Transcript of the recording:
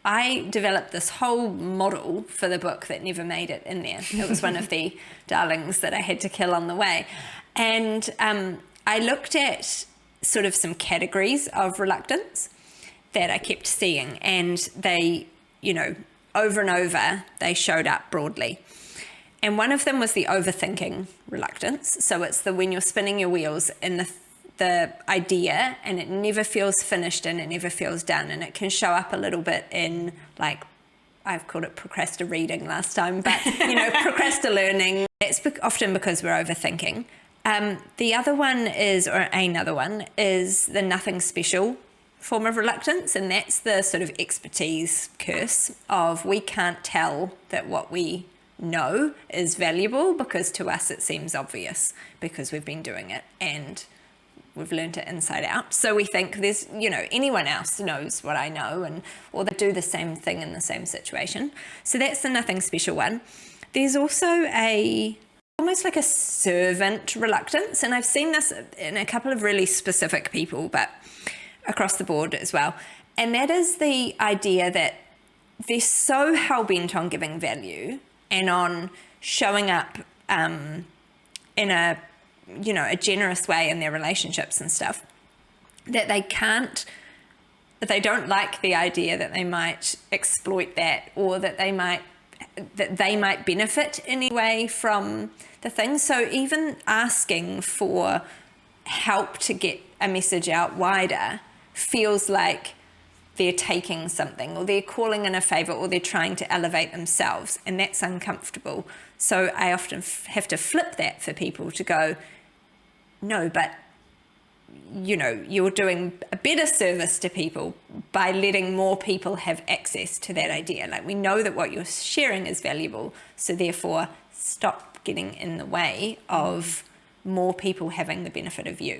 I developed this whole model for the book that never made it in there. It was one of the darlings that I had to kill on the way. And I looked at sort of some categories of reluctance that I kept seeing, and they, you know, over and over, they showed up broadly. And one of them was the overthinking reluctance. So it's the when you're spinning your wheels in the idea and it never feels finished and it never feels done. And it can show up a little bit in, like, I've called it procrastinating last time, but, you know, procrastinating. It's often because we're overthinking. The other one is, or another one, is the nothing special form of reluctance, and that's the sort of expertise curse of we can't tell that what we know is valuable because to us it seems obvious because we've been doing it and we've learned it inside out. So we think there's, you know, anyone else knows what I know, and or they do the same thing in the same situation. So that's the nothing special one. There's also almost like a servant reluctance, and I've seen this in a couple of really specific people, but across the board as well. And that is the idea that they're so hell-bent on giving value and on showing up in a, you know, a generous way in their relationships and stuff, that they don't like the idea that they might exploit that, or that they might benefit in any way from the thing. So even asking for help to get a message out wider feels like they're taking something, or they're calling in a favor, or they're trying to elevate themselves, and that's uncomfortable. So I often have to flip that for people to go, no, but you know, you're doing a better service to people by letting more people have access to that idea. Like, we know that what you're sharing is valuable, so therefore stop getting in the way of more people having the benefit of you.